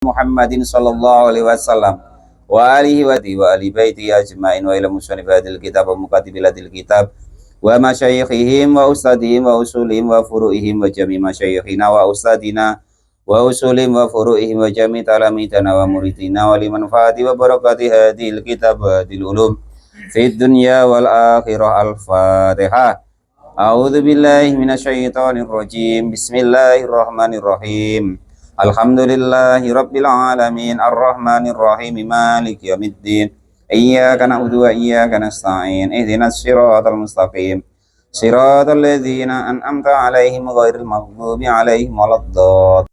Muhammadin sallallahu alaihi wasallam wa alihi wa ali baiti ajmain wa ila musannif hadil kitab wa mukatibilatil kitab wa masyayikhihim wa ustadihim wa usulihim wa furu'ihim wa jami masyayikhina wa ustadina wa usulihim wa furu'ihim wa jami talamitana wa muridina wa liman fati wa barakati hadil kitab wa hadil ulum fid dunya wal akhirah. Al-Fatihah. A'udzu billahi minasyaitonir rajim. Bismillahirrahmanirrahim. Alhamdulillahi rabbil alamin arrahmanir rahim maliki yaumiddin iyyaka na'budu wa iyyaka nasta'in ihdinas siratal mustaqim siratal ladzina an'amta 'alaihim ghairil maghdubi 'alaihim waladdallin.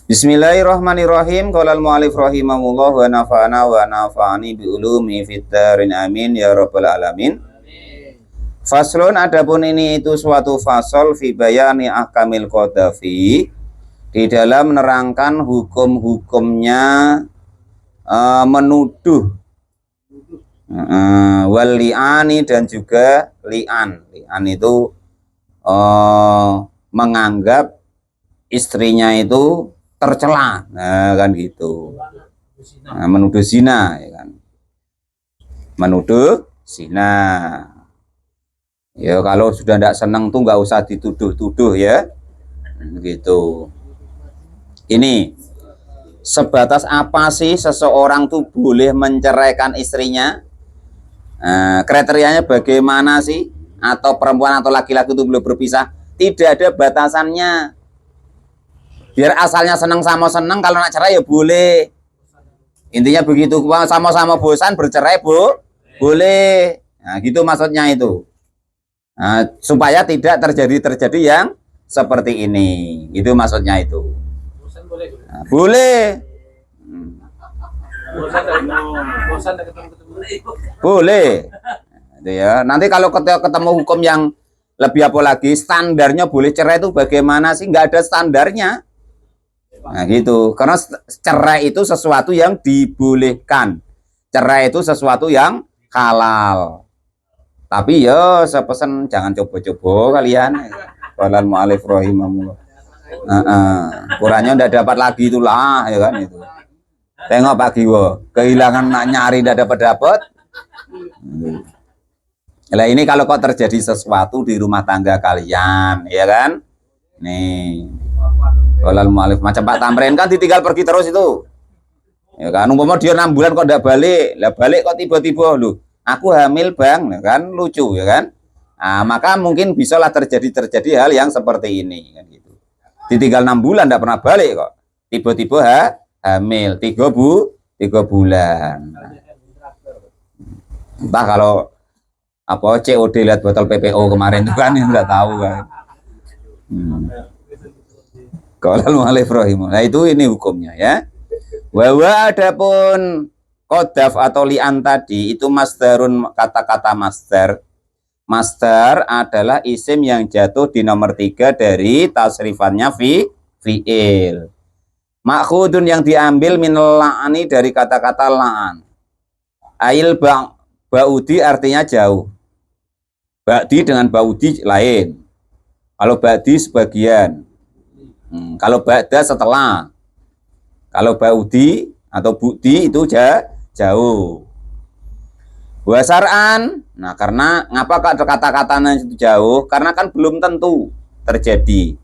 Bismillahirrahmanirrahim. Qala al-mu'allif rahimahullah wa nafa'ana wa nafa'ani bi ulumi fid darin amin ya rabbal alamin. Faslun, adapun ini itu suatu fasal fi bayani ahkamil qadhafi, di dalam menerangkan hukum-hukumnya menuduh, wal li'ani, dan juga li'an. Li'an itu menganggap istrinya itu tercela, kan gitu. Menuduh zina, ya kan? Menuduh zina. Ya kalau sudah tidak senang tuh nggak usah dituduh-tuduh ya, gitu. Ini sebatas apa sih seseorang tuh boleh menceraikan istrinya? Kriterianya bagaimana sih? Atau perempuan atau laki-laki itu boleh berpisah? Tidak ada batasannya. Biar asalnya senang sama senang, kalau nak cerai ya boleh. Intinya begitu, sama-sama bosan bercerai boleh. Nah, gitu maksudnya itu. Supaya tidak terjadi yang seperti ini. Itu maksudnya itu. Boleh. Boleh. Itu ya. Nanti kalau ketemu hukum yang lebih apa lagi, standarnya boleh cerai itu bagaimana sih? Nggak ada standarnya. Nah gitu. Karena cerai itu sesuatu yang dibolehkan. Cerai itu sesuatu yang halal. Tapi ya saya pesan jangan coba-coba kalian. Walal mu'alif rahimahullah. Kurangnya udah dapat lagi itulah, ya kan itu. Tengok Pak Giwo, kehilangan nyari udah dapat. Nah ini kalau kok terjadi sesuatu di rumah tangga kalian, ya kan? Nih, walal mu'alif macam Pak Tamrin kan ditinggal pergi terus itu. Ya kan, umpama dia 6 bulan kok enggak balik, lah balik kok tiba-tiba lu. Aku hamil bang, ya kan, lucu ya kan? Maka mungkin bisalah terjadi hal yang seperti ini, kan gitu. Ditinggal 6 bulan enggak pernah balik kok, tiba-tiba hamil 3 bulan. Entah kalau apa COD lihat botol PPO kemarin itu kan enggak tahu kan. Kalau mu'alif rahimah. Nah itu ini hukumnya ya. Bahwa adapun qadhaf atau li'an tadi itu masdarun, kata-kata masdar. Masdar adalah isim yang jatuh di nomor 3 dari tasrifannya fi'il. Makhudun yang diambil min la'ani dari kata-kata la'an. Ail ba'udi artinya jauh. Ba'di dengan ba'udi lain. Kalau ba'di sebagian. Kalau ba'da setelah. Kalau ba'udi atau bu'di itu jauh. Wasar'an, nah karena ngapa kata-katanya itu jauh? Karena kan belum tentu terjadi.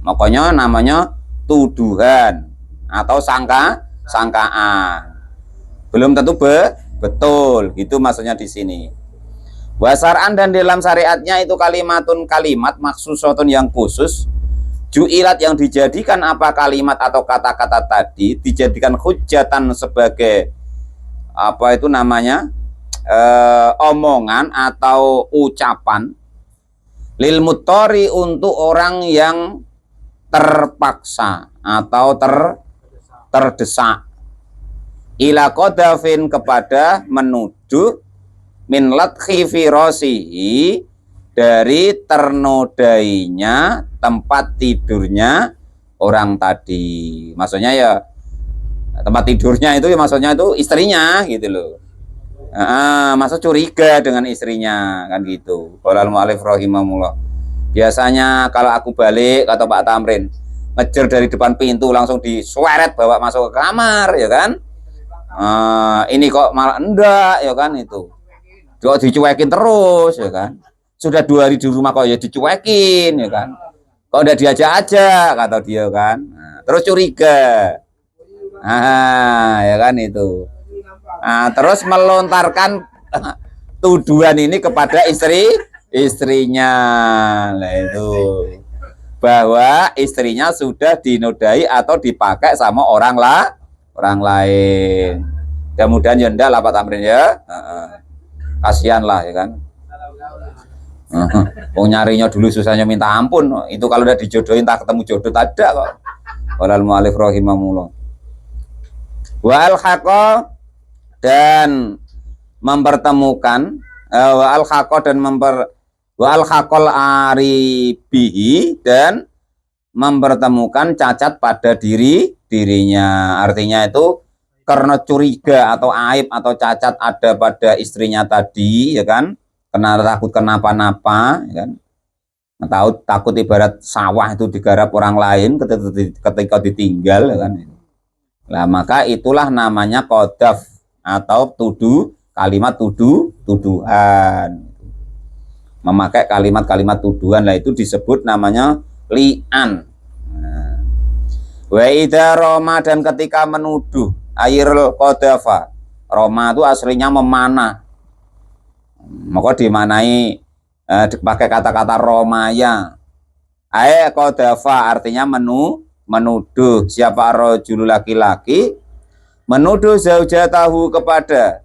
Makanya namanya tuduhan atau sangkaan. Belum tentu betul, gitu maksudnya di sini. Wasar'an, dan dalam syariatnya itu kalimatun, kalimat maksusotun yang khusus. Ju'ilat yang dijadikan apa kalimat atau kata-kata tadi dijadikan hujatan sebagai apa itu namanya omongan atau ucapan lil muttori, untuk orang yang terpaksa atau terdesak, ila qadhafin, kepada menuduh, min lathi firasihi, dari ternodainya tempat tidurnya orang tadi. Maksudnya ya tempat tidurnya itu ya maksudnya itu istrinya gitu loh. Masa curiga dengan istrinya kan gitu. Qala al-mu'allif rahimahullah. Biasanya kalau aku balik, kata Pak Tamrin, ngejar dari depan pintu langsung disueret bawa masuk ke kamar, ya kan? Ini kok malah enggak, ya kan? Itu kok dicuekin terus, ya kan? Sudah 2 hari di rumah kok ya dicuekin, ya kan? Kok udah diajak aja, kata dia kan? Terus curiga, ya kan itu. Terus melontarkan tuduhan ini kepada istrinya, nah itu, bahwa istrinya sudah dinodai atau dipakai sama orang lain. Mudah-mudahan ya enggak lah Pak Tamrin ya. Kasihan lah, ya kan. Nyarinya dulu susahnya minta ampun. Itu kalau udah dijodohin tak ketemu jodoh tak ada kok. Walal mu'alif rahimahullah. Wal haqqo, dan mempertemukan wal haqqo dan wal haqqol aribihi, dan mempertemukan cacat pada dirinya. Artinya itu karena curiga atau aib atau cacat ada pada istrinya tadi, ya kan, karena takut kenapa-napa, ya kan, takut ibarat sawah itu digarap orang lain ketika ditinggal, ya kan. Nah, maka itulah namanya qadzaf atau kalimat tuduhan. Memakai kalimat-kalimat tuduhan, lah itu disebut namanya li'an. Wa idza roma, dan ketika menuduh, air qadhafa. Roma itu aslinya memanah. Maka dimanai dipakai kata-kata romaya. Qadhafa artinya menuduh. Siapa rajul, laki-laki, menuduh zaujatahu kepada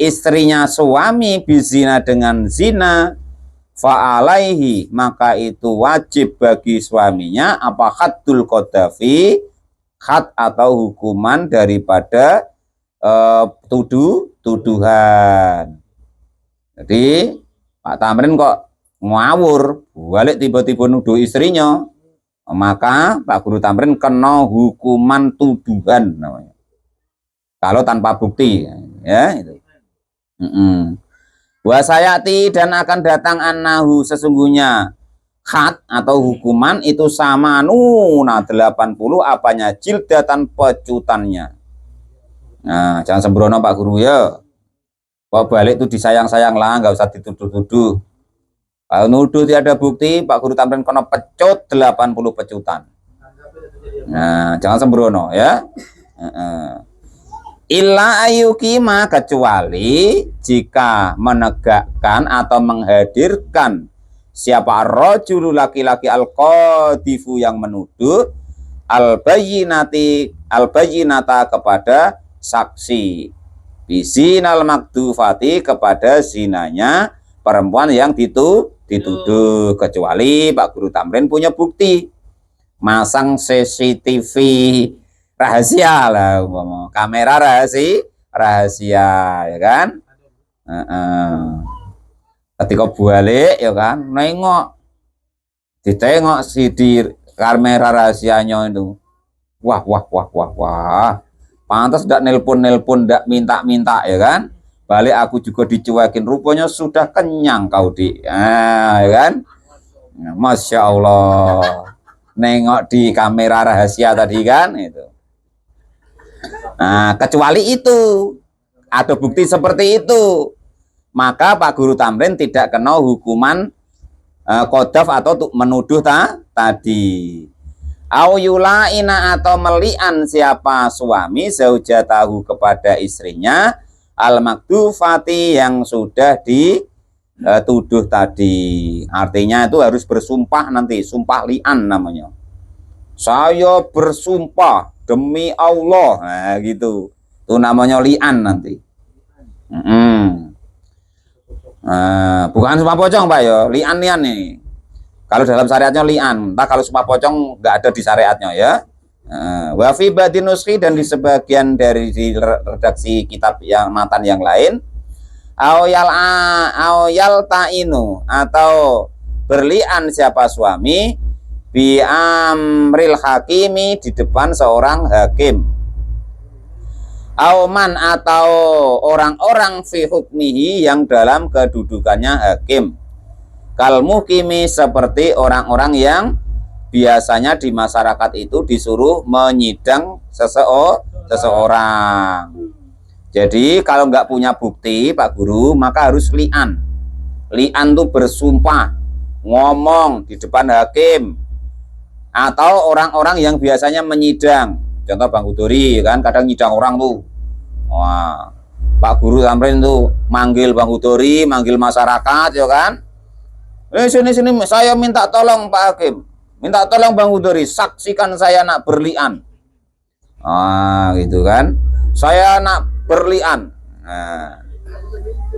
istrinya suami, bizina dengan zina, fa'alaihi, maka itu wajib bagi suaminya apa haddul qadhafi, had atau hukuman daripada tuduhan. Jadi Pak Tamrin kok ngawur, balik tiba-tiba nuduh istrinya, maka Pak Guru Tamrin kena hukuman tuduhan namanya. Kalau tanpa bukti, ya itu. Wasayati, dan akan datang annahu, sesungguhnya had atau hukuman itu sama nuna 80 apanya, jildatan pecutannya. Nah, jangan sembrono Pak Guru ya. Kok balik itu disayang-sayang lah, nggak usah dituduh-tuduh. Kalau nuduh tiada bukti, Pak Guru Tamrin kena pecut 80 pecutan. Nah, jangan sembrono ya. Illa ayukima, kecuali jika menegakkan atau menghadirkan siapa rajul, laki-laki, al-qadhifu yang menuduh, al-bayyinata kepada saksi, bizinal makdufati kepada zinanya perempuan yang dituduh, kecuali Pak Guru Tamrin punya bukti, masang CCTV rahasia lah, kamera rahasia, ya kan. Ketika balik, ya kan, nengok, ditengok si di kamera rahasianya itu, wah, pantas ndak nelpon, ndak minta, ya kan. Balik aku juga dicuekin, rupanya sudah kenyang kau ya kan. Masya Allah, nengok di kamera rahasia tadi kan itu. Nah, kecuali itu ada bukti seperti itu, maka Pak Guru Tamrin tidak kena hukuman qadzaf atau menuduh tadi. Au yulaina, atau melian siapa suami zaujatahu kepada istrinya, al makdufati yang sudah dituduh tadi. Artinya itu harus bersumpah nanti, sumpah li'an namanya. Saya bersumpah demi Allah, nah gitu, itu namanya li'an nanti. Bukan sumpah pocong Pak ya, li'an nih. Kalau dalam syariatnya li'an, entah kalau sumpah pocong nggak ada di syariatnya ya. Wa fi ba'din nuskhi, dan di sebagian dari di redaksi kitab yang matan yang lain, awyal ta'inu, atau berli'an siapa suami, bi amril hakimi, di depan seorang hakim, auman, atau orang-orang fi hukmihi, yang dalam kedudukannya hakim, kal muhkimi, seperti orang-orang yang biasanya di masyarakat itu disuruh menyidang seseorang. Jadi kalau nggak punya bukti Pak Guru, maka harus li'an. Li'an tuh bersumpah, ngomong di depan hakim atau orang-orang yang biasanya menyidang. Contoh Bang Hudori kan kadang nyidang orang tuh. Wah, Pak Guru Tamrin tuh manggil Bang Hudori, manggil masyarakat ya kan. Sini saya minta tolong Pak Hakim. Minta tolong Bang Hudori, saksikan saya nak berlian. Gitu kan. Saya nak berlian.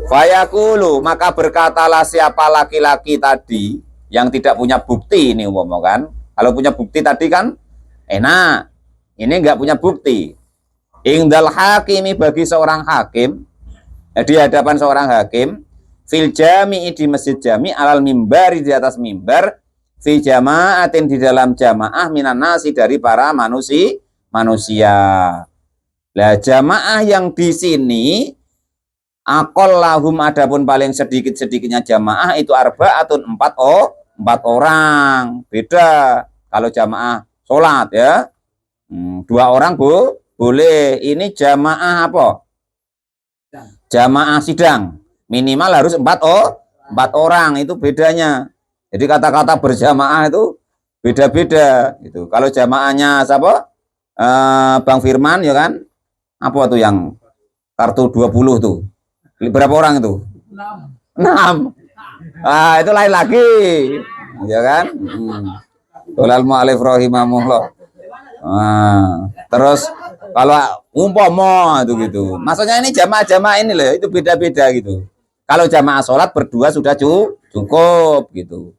Fayaqulu, maka berkatalah siapa laki-laki tadi yang tidak punya bukti ini umpama kan. Kalau punya bukti tadi kan enak. Ini enggak punya bukti. Ingdal hakimi, bagi seorang hakim, di hadapan seorang hakim, fil jami'i, di masjid jami', alal mimbari, di atas mimbar, fi jama'atin, di dalam jamaah, minan nasi, dari para manusia. Lah jamaah yang di sini akol lahum, adapun paling sedikit-sedikitnya jamaah itu arba'atun, 4 orang. Beda kalau jamaah sholat ya. 2 orang boleh. Ini jamaah apa? Jamaah sidang. Minimal harus 4 orang, itu bedanya. Jadi kata-kata berjamaah itu beda-beda gitu. Kalau jamaahnya siapa? Bang Firman ya kan? Apa tuh yang kartu 20 tuh? Berapa orang itu? 6. Itu lain lagi. Ya kan? Dolal mu'alif rahimahullah. Terus kalau umpama itu gitu. Maksudnya ini jamaah-jamaah ini loh, itu beda-beda gitu. Kalau jamaah sholat berdua sudah cukup gitu.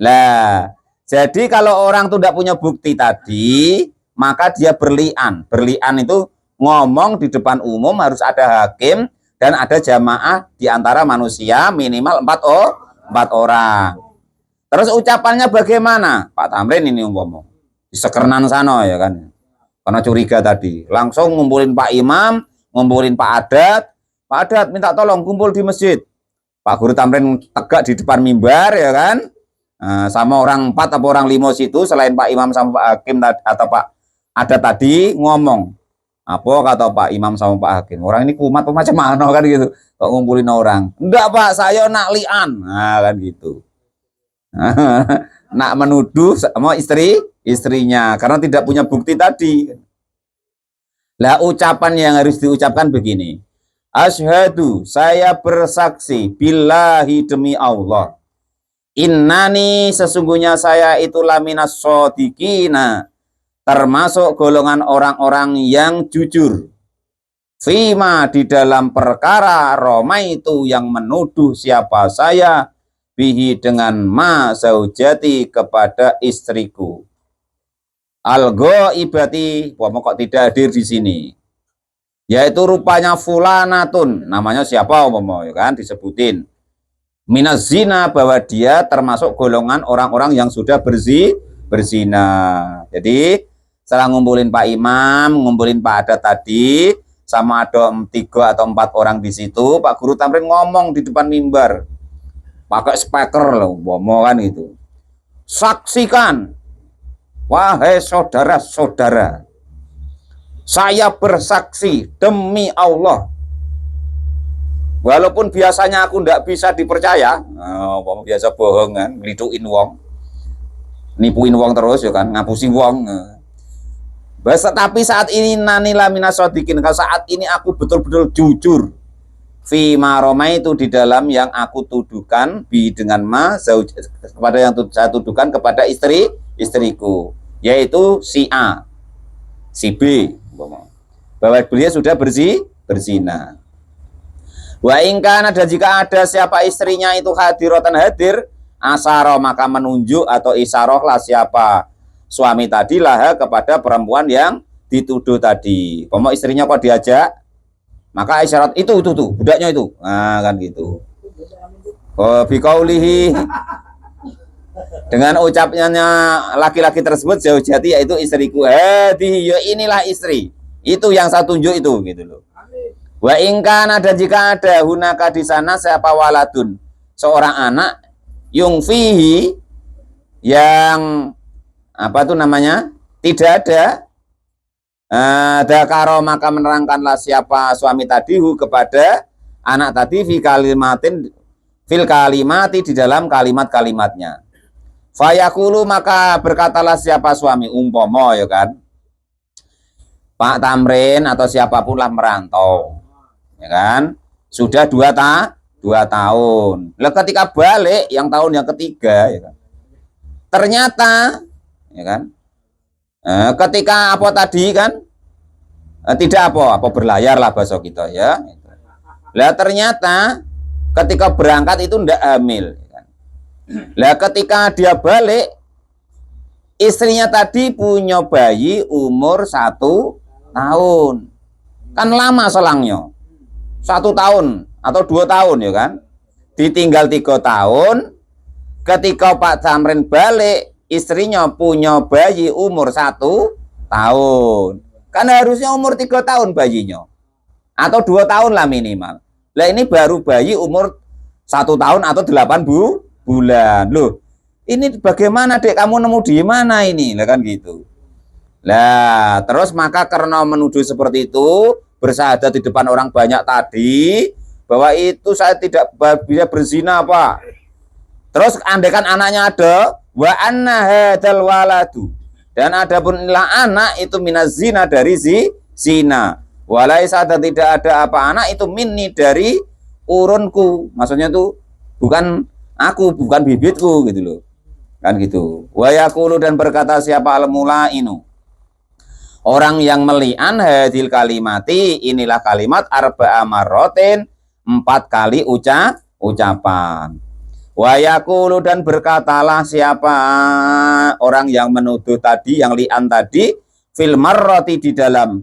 Lah, jadi kalau orang tuh tidak punya bukti tadi, maka dia berlian. Berlian itu ngomong di depan umum, harus ada hakim dan ada jamaah di antara manusia minimal 4 orang. Terus ucapannya bagaimana? Pak Tamrin ini umpama di sekernan sana ya kan. Karena curiga tadi, langsung ngumpulin Pak Imam, ngumpulin Pak Adat. Pak Adat minta tolong kumpul di masjid. Pak Guru Tamrin tegak di depan mimbar ya kan. Sama orang 4 atau orang 5 situ, selain Pak Imam sama Pak Hakim atau Pak Adat tadi ngomong. Apa kata Pak Imam sama Pak Hakim? Orang ini kumat macam mana kan gitu. Kok ngumpulin orang? Enggak Pak, saya nak li'an. Kan gitu. Nak menuduh sama istrinya karena tidak punya bukti tadi. Lah ucapan yang harus diucapkan begini. Asyhadu, saya bersaksi billahi, demi Allah. Innani, sesungguhnya saya itu laminas shodiqina, termasuk golongan orang-orang yang jujur. Fima, di dalam perkara Roma itu yang menuduh siapa saya bihi dengan ma zaujati, kepada istriku. Al-ghaibati, kok tidak hadir di sini. Yaitu rupanya fulanatun, namanya siapa umpama ya kan disebutin. Minaz zina, bahwa dia termasuk golongan orang-orang yang sudah berzina. Jadi setelah ngumpulin Pak Imam, ngumpulin Pak Adat tadi, sama ada 3 atau 4 orang di situ, Pak Guru Tamrin ngomong di depan mimbar. Pakai speaker loh, kan itu. Saksikan, wahai saudara-saudara, saya bersaksi demi Allah. Walaupun biasanya aku tidak bisa dipercaya, biasa bohong kan, ngelituin wong, nipuin wong terus ya kan, ngapusi wong. Tapi saat ini nanila minasodikin, kalau saat ini aku betul-betul jujur. Fima Roma itu di dalam yang aku tuduhkan bi dengan ma kepada yang saya tuduhkan kepada istriku, yaitu si A, si B, bahwa beliau sudah berzina. Wa ingkana, dan jika ada siapa istrinya itu hadiratan hadir, asaro, maka menunjuk atau isarohlah siapa suami tadi lah kepada perempuan yang dituduh tadi. Kalau istrinya kok diajak, maka isyarat itu tuh budaknya itu, kan gitu. Bikaulihi, dengan ucapnya laki-laki tersebut zaujati, yaitu istriku. Ya inilah istri, itu yang saya tunjuk itu gitu loh. Wa ingkana, dan jika ada hunaka di sana siapa waladun, seorang anak, yung fihi, yang apa itu namanya? Tidak ada dakaro, maka menerangkanlah siapa suami tadi kepada anak tadi fil kalimati di dalam kalimat-kalimatnya. Fayaqulu, maka berkatalah siapa suami, umpomo ya kan, Pak Tamrin atau siapapun lah merantau, ya kan, sudah 2 tahun. Lah ketika balik yang tahun yang ketiga, ya kan, ternyata, ya kan, ketika apa tadi kan, tidak apa berlayar lah bahasa kita ya. Lah ternyata ketika berangkat itu ndak hamil. Lah ketika dia balik, istrinya tadi punya bayi umur 1 tahun. Kan lama selangnya. 1 tahun atau 2 tahun ya kan. Ditinggal 3 tahun. Ketika Pak Tamrin balik, istrinya punya bayi umur 1 tahun. Kan harusnya umur 3 tahun bayinya. Atau 2 tahun lah minimal. Lah ini baru bayi umur 1 tahun atau 8 bulan. Loh, ini bagaimana dek, kamu nemu di mana ini? Lah kan gitu. Lah terus maka karena menuduh seperti itu, bersyahadat di depan orang banyak tadi, bahwa itu saya tidak bisa berzina Pak. Terus andaikan anaknya ada, wa anna hadzal waladu, dan adapun inilah anak itu minaz zina, dari zina. Walaisa, tidak ada apa anak itu minni, dari urunku. Maksudnya itu bukan aku, bukan bibitku gitu loh. Kan gitu. Wa yaqulu, dan berkata siapa al-mulainu, orang yang meli'an hadil kalimati, inilah kalimat arba'a marrotin, 4 kali ucapan. Wa yaqulu, dan berkatalah siapa orang yang menuduh tadi, yang li'an tadi, fil marroti, di dalam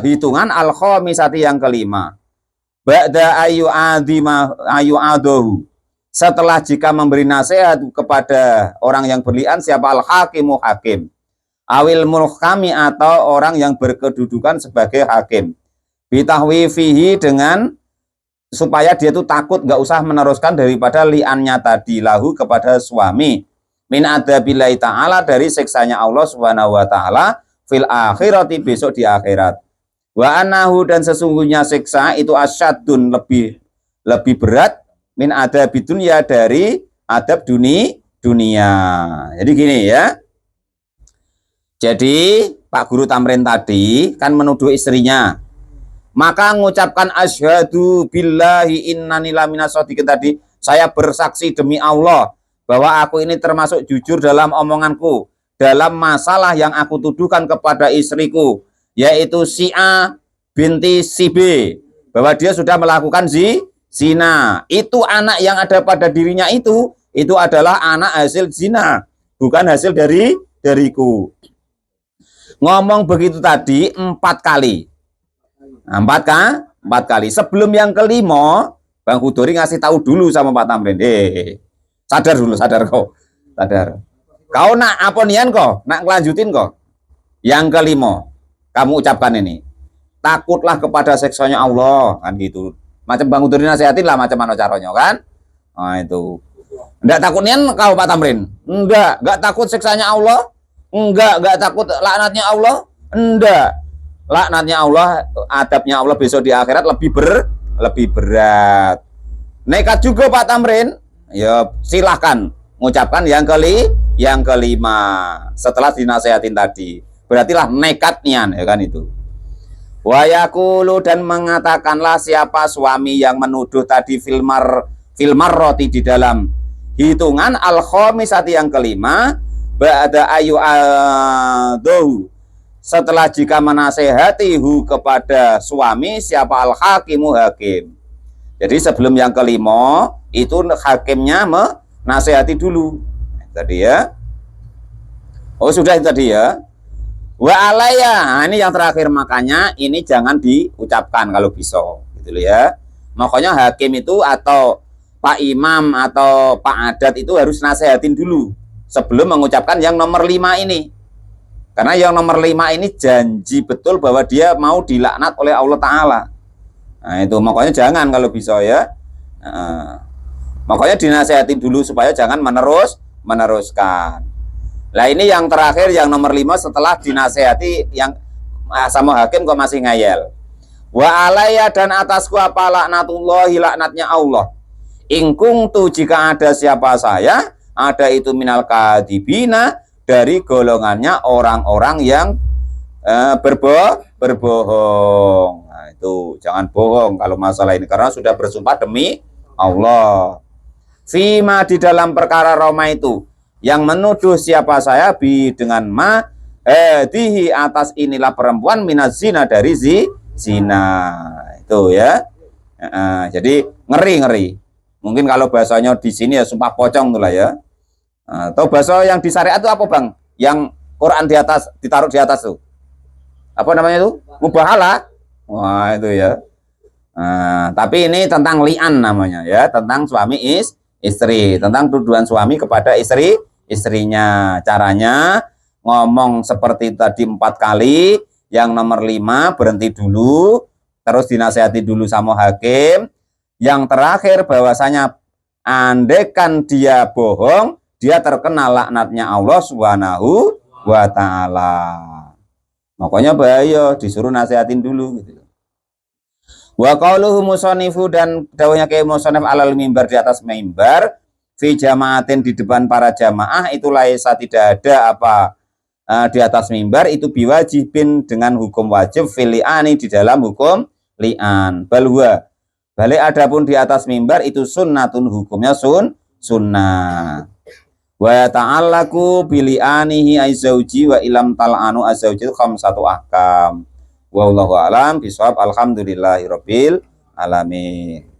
hitungan al-khamisati, yang kelima, ba'da ayu adohu, setelah jika memberi nasihat kepada orang yang berlian, siapa al-hakimu, hakim, awil mulkami, atau orang yang berkedudukan sebagai hakim, bitahwifihi, dengan supaya dia itu takut, nggak usah meneruskan daripada li'annya tadi, lahu, kepada suami, min adabillahi ta'ala, dari siksanya Allah subhanahu wa ta'ala, fil akhirati, besok di akhirat. Wa anahu, dan sesungguhnya siksa itu asyadun, lebih berat, min adabi dunia, dari adab dunia. Jadi gini ya. Jadi Pak Guru Tamrin tadi kan menuduh istrinya, maka mengucapkan asyhadu billahi innani laminas shodiqin tadi, saya bersaksi demi Allah bahwa aku ini termasuk jujur dalam omonganku dalam masalah yang aku tuduhkan kepada istriku, yaitu si A binti si B, bahwa dia sudah melakukan zina. Itu anak yang ada pada dirinya itu adalah anak hasil zina, bukan hasil dariku. Ngomong begitu tadi 4 kali. 4 kali. Sebelum yang kelima, Bang Hudori ngasih tahu dulu sama Pak Tamrin. Sadar dulu, sadar kau. Sadar. Kau nak apa nian kau? Nak ngelanjutin kau? Yang kelima, kamu ucapkan ini. Takutlah kepada siksanya Allah, kan gitu. Macam Bang Hudori nasihatin lah, macam mana caranya kan? Nah itu. Enggak takut nian kau Pak Tamrin? Enggak takut siksanya Allah? Enggak takut laknatnya Allah? Enggak. Laknatnya Allah, adabnya Allah besok di akhirat lebih berat. Nekat juga Pak Tamrin? Ya silahkan mengucapkan yang kelima setelah dinasehatin tadi. Berartilah nekatnya, ya kan itu. Wa yaqulu, dan mengatakanlah siapa suami yang menuduh tadi filmar roti, di dalam hitungan al-khamisati, yang kelima, ba'da ayu adohu, setelah jika menasehatihu kepada suami, siapa al-hakimu, hakim. Jadi sebelum yang kelima itu hakimnya menasehati dulu tadi ya. Oh sudah itu tadi ya. Wa alaya, nah, ini yang terakhir, makanya ini jangan diucapkan kalau bisa gitu ya. Makanya hakim itu atau Pak Imam atau Pak Adat itu harus nasehatin dulu sebelum mengucapkan yang nomor 5 ini. Karena yang nomor 5 ini janji betul bahwa dia mau dilaknat oleh Allah Ta'ala. Nah itu makanya jangan kalau bisa ya. Makanya dinasehatin dulu supaya jangan meneruskan. Lah ini yang terakhir yang nomor 5 setelah dinasehati yang sama hakim kok masih ngayal. Wa alaya dan atasku apa laknatullahi laknatnya Allah. Ingkung tu jika ada siapa saya, ada itu minal kadibina dari golongannya orang-orang yang berbohong. Nah, itu jangan bohong kalau masalah ini karena sudah bersumpah demi Allah. Fima di dalam perkara Roma itu yang menuduh siapa saya bi dengan ma dihi atas inilah perempuan minazina dari zina itu ya. Jadi ngeri. Mungkin kalau bahasanya di sini ya sumpah pocong tuh lah ya. Atau bahasa yang di syariat itu apa bang? Yang Quran di atas ditaruh di atas tuh. Apa namanya itu? Mubahalah. Wah itu ya. Tapi ini tentang li'an namanya ya, tentang suami istri, tentang tuduhan suami kepada istrinya. Caranya ngomong seperti tadi 4 kali, yang nomor 5 berhenti dulu, terus dinasehati dulu sama hakim. Yang terakhir bahwasanya andekan dia bohong, dia terkena laknatnya Allah Subhanahu wa taala. Makanya bahaya, disuruh nasihatin dulu gitu. Wa qauluhu musanifu dan dawuhnya kayak musannif alal mimbar di atas mimbar fi jamaatin di depan para jamaah itu laisa tidak ada apa di atas mimbar itu biwajibin dengan hukum wajib filiani di dalam hukum li'an balwa balik adapun di atas mimbar itu sunnatun hukumnya sunnah wa ta'allaku bili'anihi aizauji wa ilam tal'anu aizauji itu khamsatu ahkam. Wallahu a'lam bishawab. Alhamdulillahirabbil alamin.